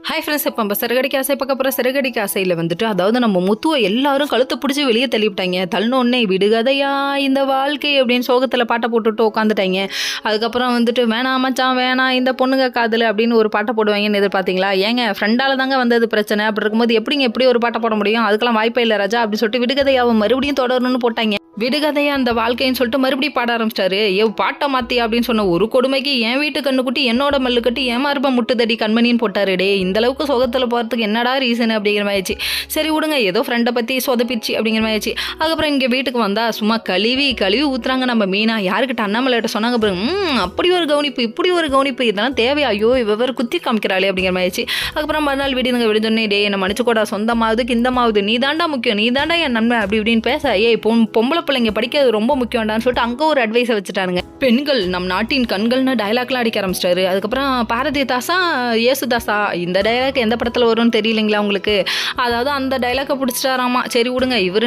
Hi friends, இப்போ நம்ம சிறகடிக்க ஆசை பார்க்க போகிற சிறகடிக்க ஆசையில் வந்துட்டு அதாவது நம்ம முத்துவை எல்லாரும் கழுத்தை பிடிச்சி வெளியே தள்ளிவிட்டாங்க. தள்ளினோடனே விடுகதையா இந்த வாழ்க்கை அப்படின்னு சோகத்தில் பாட்டை போட்டுவிட்டு உட்காந்துட்டாங்க. அதுக்கப்புறம் வந்துட்டு வேணாம் மச்சான் வேணாம் இந்த பொண்ணுங்க காதல் அப்படின்னு ஒரு பாட்டை போடுவாங்கன்னு எதிர்பார்த்தீங்களா? ஏங்க ஃப்ரெண்டால் தாங்க வந்தது பிரச்சனை. அப்படி இருக்கும்போது எப்படிங்க எப்படி ஒரு பாட்டை போட முடியும்? அதுக்கெல்லாம் வாய்ப்பே இல்லை ராஜா அப்படின்னு சொல்லிட்டு விடுகதையாவை மறுபடியும் தொடரணும்னு போட்டாங்க. விடுகதையா அந்த வாழ்க்கைன்னு சொல்லிட்டு மறுபடியும் பாட ஆரம்பிச்சிட்டாரு. பாட்டை மாற்றி அப்படின்னு சொன்ன ஒரு கொடுமைக்கு என் வீட்டு கண்ணுக்குட்டி என்னோட மல்லு கட்டி என் மார்பை முட்டுதடி கண்மணின்னு போட்டாரு. டே இந்த அளவுக்கு சோகத்தில் போகிறதுக்கு என்னடா ரீசன் அப்படிங்கிற மாதிரிச்சு. சரி விடுங்க, ஏதோ ஃப்ரெண்டை பற்றி சொதப்பிச்சு அப்படிங்கிற மாதிரிச்சு. அதுக்கப்புறம் இங்கே வீட்டுக்கு வந்தால் சும்மா கழுவி ஊற்றுறாங்க நம்ம மீனா. யாருக்கிட்ட அண்ணாமலையிட்ட சொன்னாங்க பாருங்க, அப்படி ஒரு கவனிப்பு இப்படி ஒரு கவனிப்பு இதெல்லாம் தேவையா? ஐயோ இவர் குத்தி காமிக்கிறாளே அப்படிங்கிற மாதிரிச்சு. அதுக்கப்புறம் மறுநாள் விடுங்க விடுஞ்சோன்னே டே என்ன மன்னிச்சுக்கூடா, சொந்தமாவது கிந்தமாவது நீ தாண்டா முக்கியம், நீ தாண்டா என் நன்மை அப்படி இப்படின்னு பேச பொம்பளை பிள்ளைங்க படிக்கிறது ரொம்ப முக்கியம்டான்னு சொல்லிட்டு அங்கே ஒரு அட்வைஸை வச்சுட்டானுங்க. பெண்கள் நம் நாட்டின் கண்கள்னு டைலாக்லாம் அடிக்க ஆரம்பிச்சிட்டாரு. அதுக்கப்புறம் பாரதி தாசா ஏசுதாசா இந்த டைலாக் எந்த படத்தில் வரும்னு தெரியலைங்களா உங்களுக்கு? அதாவது அந்த டைலாக்கை பிடிச்சிட்டாராமா. சரி விடுங்க, இவர்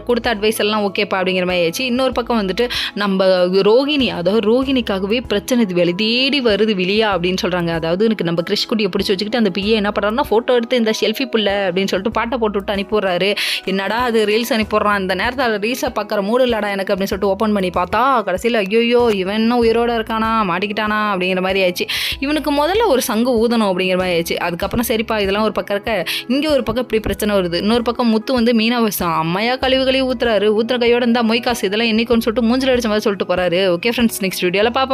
கொடுத்த அட்வைஸ் எல்லாம் ஓகேப்பா அப்படிங்கிற மாதிரி ஆயிடுச்சு. இன்னொரு பக்கம் வந்துட்டு நம்ம ரோஹிணி, அதாவது ரோஹிணிக்காகவே பிரச்சனை வெளி தேடி வருது விழியா அப்படின்னு சொல்கிறாங்க. அதாவது எனக்கு நம்ம கிறிஷ் குட்டியை பிடிச்சி வச்சுக்கிட்டு அந்த பிஏ என்ன பண்ணுறாருன்னா ஃபோட்டோ எடுத்து இந்த ஷெல்ஃபி புள்ள அப்படின்னு சொல்லிட்டு பாட்டை போட்டு விட்டு அனுப்பிடுறாரு. என்னடா அது ரீல்ஸ் அனுப்பிடுறான், இந்த நேரத்தில் ரீல்ஸை பார்க்குற மூடு இல்லடா எனக்கு அப்படின்னு சொல்லிட்டு ஓப்பன் பண்ணி பார்த்தா கடைசியில் ஐயோ இவன் இன்னும் உயிரோட இருக்கானா மாட்டிக்கிட்டானா அப்படிங்கிற மாதிரி ஆயிடுச்சு. இவனுக்கு முதல்ல ஒரு சங்கு ஊதணும் அப்படிங்கிற மாதிரி ஆயிடுச்சு. அதுக்கப்புறம் சரிப்பா இதெல்லாம் ஒரு பக்கம் இருக்க, இங்கே ஒரு பக்கம் இப்படி பிரச்சனை வருது. இன்னொரு பக்கம் முத்து வந்து மீனா வசம் அம்மையா கழிவுகளையும் ஊத்துற கையோட இருந்தால் மொய் காசு இதெல்லாம் என்னைக்குன்னு சொல்லிட்டு மூஞ்சில் அடிச்ச மாதிரி சொல்லிட்டு போறாரு. ஓகே ஃப்ரெண்ட்ஸ், நெக்ஸ்ட் வீடியோவில் பார்ப்போம்.